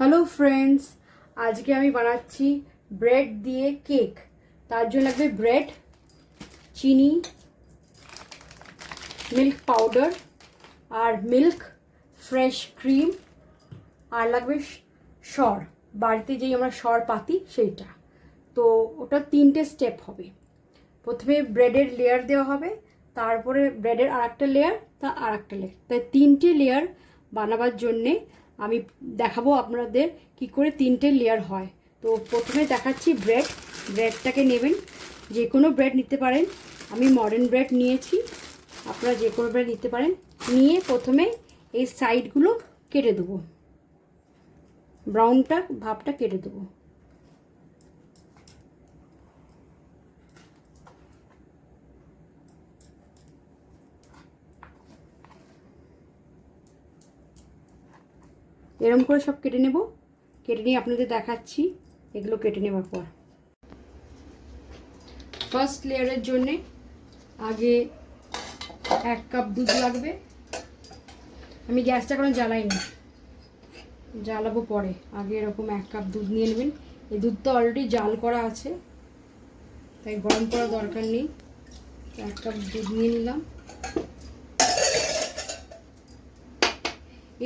Hello friends, আজকে আমি বানাচ্ছি ব্রেড দিয়ে কেক। তার জন্য লাগবে ব্রেড, চিনি, মিল্ক পাউডার আর মিল্ক, ফ্রেশ ক্রিম, আর লাগবে সর, বাড়িতে যেই আমরা সর পাতি সেইটা। তো ওটা 3টে স্টেপ হবে। প্রথমে ব্রেডের লেয়ার দেওয়া হবে, তারপরে ব্রেডের আর একটা লেয়ার, আর একটা লেয়ার, তাই 3টে লেয়ার বানাবার জন্যে আমি দেখাবো আপনাদের কি করে 3টে লেয়ার হয়। তো প্রথমে দেখাচ্ছি ব্রেডটাকে নেবেন, যে কোনো ব্রেড নিতে পারেন। আমি মডার্ন ব্রেড নিয়েছি, আপনারা যে কোনো ব্রেড নিতে পারেন। নিয়ে প্রথমে এই সাইডগুলো কেটে দেবো, ব্রাউনটা ভাবটা কেটে দেবো। এরকম করে সব কেটে নেব। কেটে নিয়ে আপনাদের দেখাচ্ছি এগুলো কেটে নেবার পর। ফার্স্ট লেয়ারের জন্যে আগে 1 কাপ দুধ লাগবে। আমি গ্যাসটা কোনো জ্বালাইনি, জ্বালাবো পরে। আগে এরকম 1 কাপ দুধ নিয়ে নেবেন। এই দুধটা অলরেডি জাল করা আছে, তাই গরম করার দরকার নেই। 1 কাপ দুধ নিয়ে নিলাম।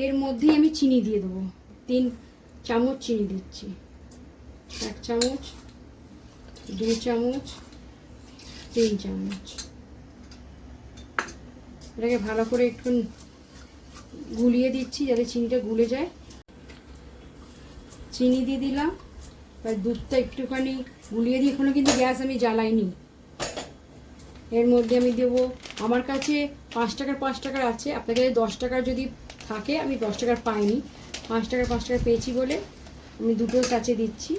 এর মধ্যেই আমি চিনি দিয়ে দেবো। 3 চামচ চিনি দিচ্ছি। 1 চামচ, 2 চামচ, 3 চামচ। এটাকে ভালো করে একটু গুলিয়ে দিচ্ছি যাতে চিনিটা গুলে যায়। চিনি দিয়ে দিলাম, এবার দুধটা একটুখানি গুলিয়ে দিয়ে, এখনো কিন্তু গ্যাস আমি জ্বালাইনি। এর মধ্যে আমি দেবো, আমার কাছে 5 টাকার আছে, আপনার কাছে 10 টাকার যদি থাকে, আমি 10 টাকার পাইনি, 5 টাকার পেয়েছি বলে আমি দুটোর কাছে দিচ্ছি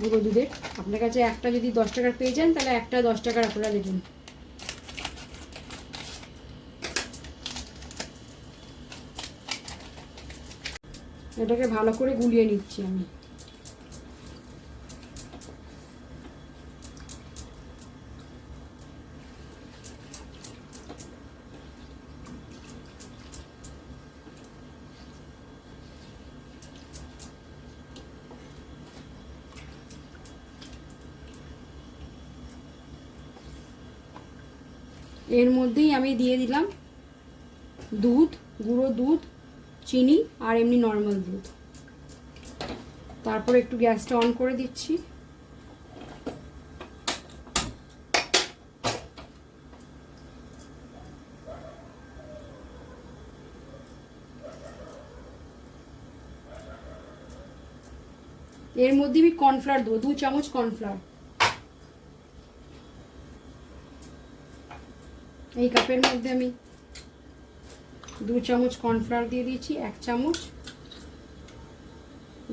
গুঁড়ো দুধের। আপনার কাছে একটা যদি 10 টাকার পেয়ে যান, তাহলে একটা 10 টাকার আপনারা দেবেন। এটাকে ভালো করে গুলিয়ে নিচ্ছি আমি। এর মধ্যেই আমি দিয়ে দিলাম দুধ, গুঁড়ো দুধ, চিনি আর এমনি নর্মাল দুধ। তারপর একটু গ্যাসটা অন করে দিচ্ছি। এর মধ্যে আমি কর্নফ্লাওয়ার দেবো, 2 চামচ কর্নফ্লাওয়ার। এই কাপের মধ্যে আমি 2 চামচ কর্নফ্লাওয়ার দিয়ে দিয়েছি। 1 চামচ,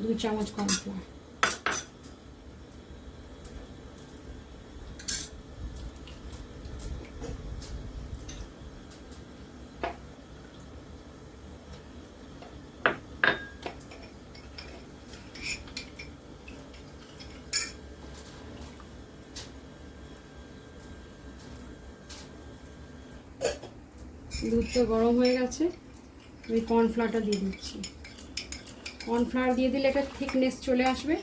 2 চামচ কর্নফ্লাওয়ার। দুধটা গরম হয়ে গেছে, আমি কর্নফ্লাওয়ারটা দিয়ে দিচ্ছি। কর্নফ্লাওয়ার দিয়ে দিলে একটা থিকনেস চলে আসবে।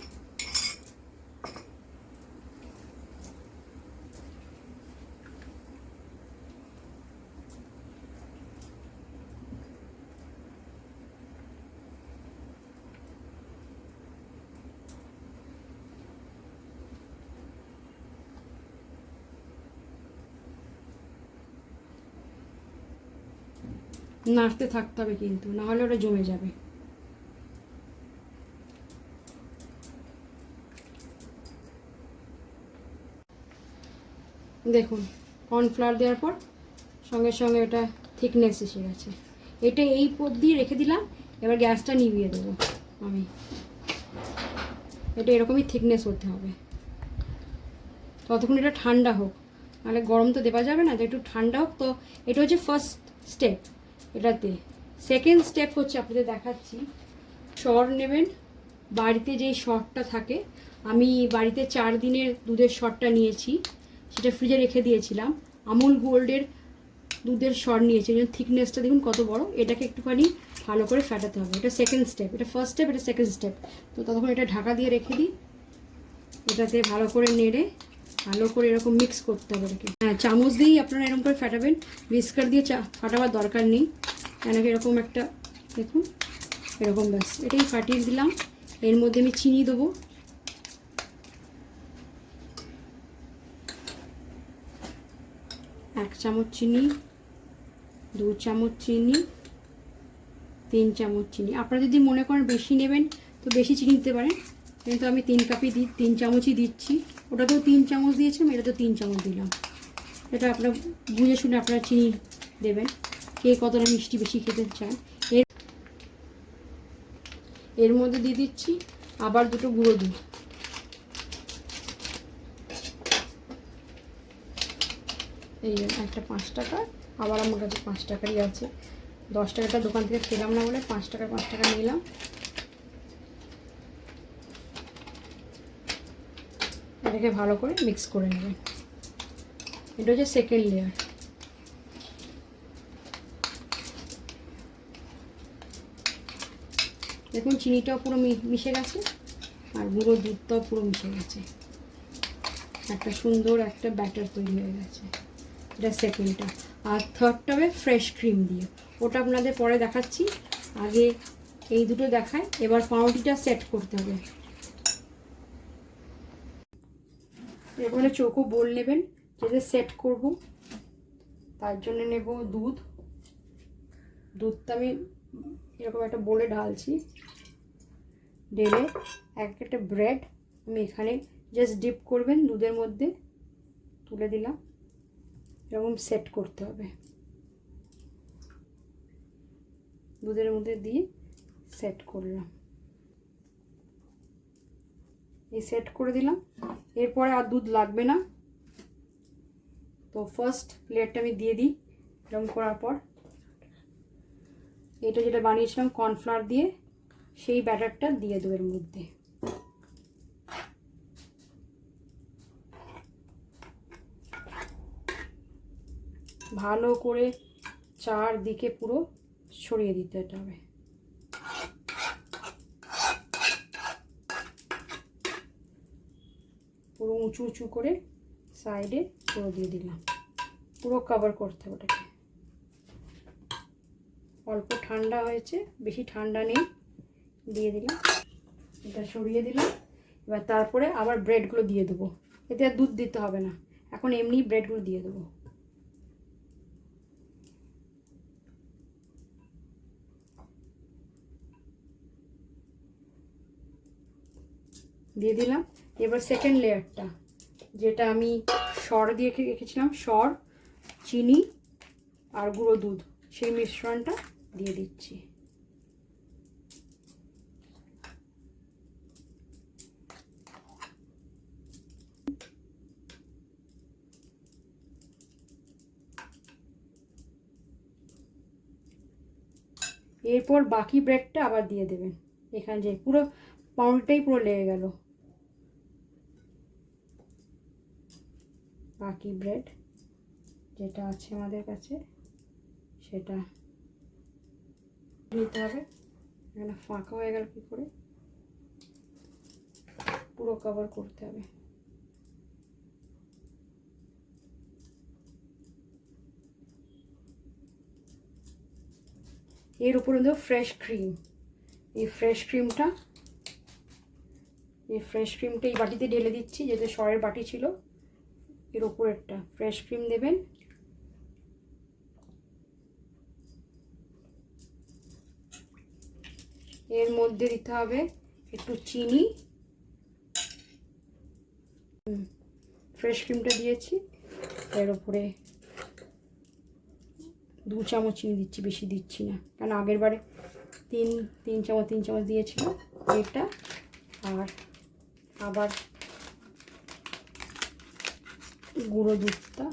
নাড়তে থাকতে হবে কিন্তু, না হলে ওটা জমে যাবে। দেখুন, কর্নফ্লাওয়ার দেওয়ার পর সঙ্গে সঙ্গে এটা থিকনেস এসে গেছে। এটা এই পদ দিয়ে রেখে দিলাম। এবার গ্যাসটা নিভিয়ে দেবো আমি। এটা এরকমই থিকনেস হতে হবে। ততক্ষণ এটা ঠান্ডা হোক, নাহলে গরম তো দেওয়া যাবে না, তো একটু ঠান্ডা হোক। তো এটা হচ্ছে ফার্স্ট স্টেপ এটাতে। সেকেন্ড স্টেপ হচ্ছে, আপনাদের দেখাচ্ছি। সর নেবেন, বাড়িতে যেই সরটা থাকে, আমি বাড়িতে 4 দিনের দুধের সরটা নিয়েছি, সেটা ফ্রিজে রেখে দিয়েছিলাম। আমুল গোল্ডের দুধের সর নিয়েছি, থিকনেসটা দেখুন কত বড়। এটাকে একটুখানি ভালো করে ফাটাতে হবে। এটা সেকেন্ড স্টেপ, এটা ফার্স্ট স্টেপ, এটা সেকেন্ড স্টেপ। তো ততক্ষণ এটা ঢাকা দিয়ে রেখে দিই। এটাতে ভালো করে নেড়ে ভালো করে এরকম মিক্স করতে হবে এটাকে। হ্যাঁ, চামচ দিয়েই আপনারা এরকম করে ফাটাবেন, হুইস্কার দিয়ে ফাটাবার দরকার নেই। কেন এরকম একটা দেখুন এরকম, ব্যাস এটাই ফাটিয়ে দিলাম। এর মধ্যে আমি চিনি দেবো, 1 চামচ চিনি, 2 চামচ চিনি, 3 চামচ চিনি। আপনারা যদি মনে করেন বেশি নেবেন তো বেশি চিনি দিতে পারেন, কিন্তু আমি 3 কাপই 3 চামচই দিচ্ছি। ওটাতেও 3 চামচ দিয়েছিলাম, এটাতেও 3 চামচ দিলাম। এটা আপনারা বুঝে শুনে আপনারা চিনি দেবেন, কে কতটা মিষ্টি বেশি খেতে চান। এর মধ্যে দিয়ে দিচ্ছি আবার 2টো গুঁড়ো দুধ। এই একটা 5 টাকা, আবার আমার কাছে 5 টাকারই আছে। 10 টাকাটা দোকান থেকে খেলাম না বলে 5 টাকা নিলাম। এটাকে ভালো করে মিক্স করে নেবেন। এটা হচ্ছে সেকেন্ড লেয়ার। দেখুন চিনিটাও পুরো মিশে গেছে আর গুঁড়ো দুধটাও পুরো মিশে গেছে। একটা সুন্দর একটা ব্যাটার তৈরি হয়ে গেছে। এটা সেকেন্ডটা। আর থার্ডটা হবে ফ্রেশ ক্রিম দিয়ে, ওটা আপনাদের পরে দেখাচ্ছি। আগে এই দুটো দেখায়। এবার পাউরুটিটা সেট করতে হবে। এবারে চৌকো বোল নেবেন, যেটা সেট করব তার জন্য নেব দুধটা আমি এরকম একটা বোলে ঢালছি। ঢেলে একটা ব্রেড আমি এখানে জাস্ট ডিপ করবেন দুধের মধ্যে, তুলে দিলাম। এরকম সেট করতে হবে, দুধের মধ্যে দিয়ে সেট করলাম। এই সেট করে দিলাম। এরপরে আর দুধ লাগবে না। তো ফার্স্ট লেয়ারটা আমি দিয়ে দিই। এরকম করার পর এটা যেটা বানিয়েছিলাম কর্নফ্লাওয়ার দিয়ে, সেই ব্যাটারটা দিয়ে দেবো এর মধ্যে। ভালো করে চারদিকে পুরো ছড়িয়ে দিতে হবে। পুরো উঁচু উঁচু করে সাইডে পুরো দিয়ে দিলাম। পুরো কভার করতে হবে ওটাকে। অল্প ঠান্ডা হয়েছে, বেশি ঠান্ডা নেই। দিয়ে দিলাম, এটা সরিয়ে দিলাম। এবার তারপরে আবার ব্রেডগুলো দিয়ে দেবো। এতে আর দুধ দিতে হবে না, এখন এমনি ব্রেডগুলো দিয়ে দেবো। দিয়ে দিলাম। এবার সেকেন্ড লেয়ারটা, যেটা আমি সর দিয়ে রেখেছিলাম, সর, চিনি আর গুঁড়ো দুধ, সেই মিশ্রণটা দিয়ে দিচ্ছি। এরপর বাকি ব্রেডটা আবার দিয়ে দেবেন। এখানে যে পুরো পাউরুটিটাই পুরো লেগে গেল। বাকি ব্রেড যেটা আছে আমাদের কাছে সেটা নিতে হবে। এখানে ফাঁকা হয়ে গেল কি করে, পুরো কভার করতে হবে। এর উপরে দেবো ফ্রেশ ক্রিম। এই ফ্রেশ ক্রিমটা এই বাটিতে ঢেলে দিচ্ছি, যেহেতু সরের বাটি ছিল। এর উপরেরটা ফ্রেশ ক্রিম দেবেন। এর মধ্যে দিতে হবে একটু চিনি। ফ্রেশ ক্রিমটা দিয়েছি, এর উপরে 2 চামচ চিনি দিচ্ছি, বেশি দিচ্ছি না, কারণ আগের বারে 3 চামচ দিয়েছিল এটা। আর আবার গুঁড়ো দুধটা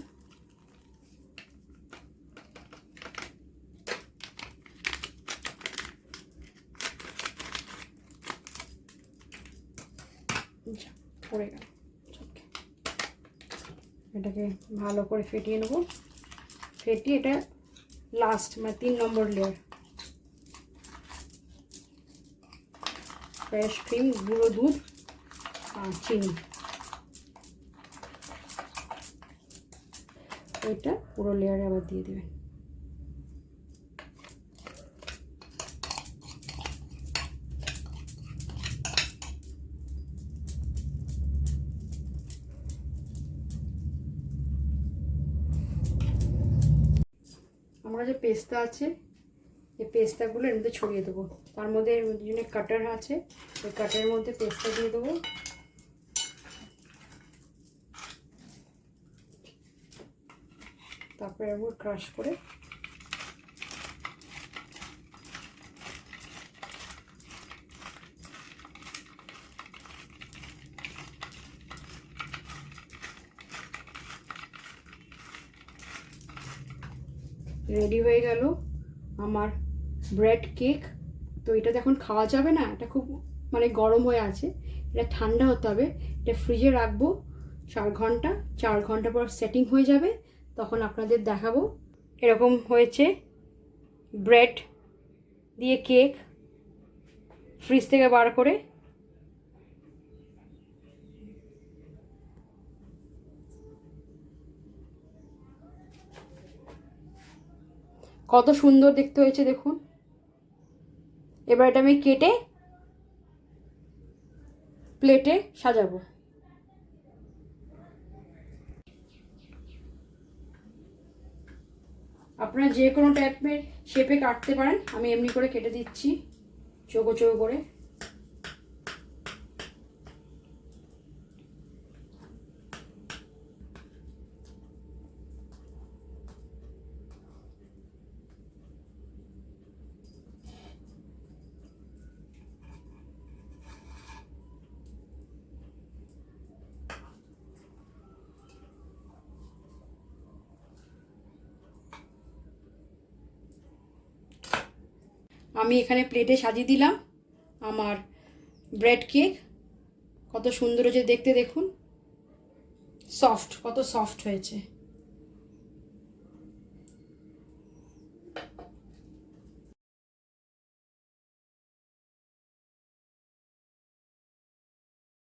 পড়ে গেল। এটাকে ভালো করে ফেটিয়ে নেব। ফেটি এটা লাস্ট মানে 3 নম্বর লেয়ার। ফ্রেশ ক্রিম, গুঁড়ো দুধ আর চিনি, এটা পুরো লেয়ারে আবার দিয়ে দেবেন। আমরা যে পেস্তা আছে এই পেস্তাগুলো এর মধ্যে ছড়িয়ে দেবো। তার মধ্যে এর জন্য কাটার আছে, ওই কাটারের মধ্যে পেস্তা দিয়ে দেবো। তারপরে এবার ক্রাশ করে রেডি হয়ে গেল আমার ব্রেড কেক। তো এটা তো এখন খাওয়া যাবে না, এটা খুব মানে গরম হয়ে আছে, এটা ঠান্ডা হতে হবে। এটা ফ্রিজে রাখবো 4 ঘন্টা, 4 ঘন্টা পর সেটিং হয়ে যাবে, তখন আপনাদের দেখাবো। এরকম হয়েছে ব্রেড দিয়ে কেক ফ্রিজ থেকে বার করে। কত সুন্দর দেখতে হয়েছে দেখুন। এবার এটা আমি কেটে প্লেটে সাজাবো। আপনারা যে কোনো টাইপের শেপে কাটতে পারেন, আমি এমনি করে কেটে দিচ্ছি চৌকো চৌকো করে। আমি এখানে প্লেটে সাজিয়ে দিলাম আমার ব্রেড কেক। কত সুন্দর হয়েছে দেখতে দেখুন, সফট, কত সফট হয়েছে।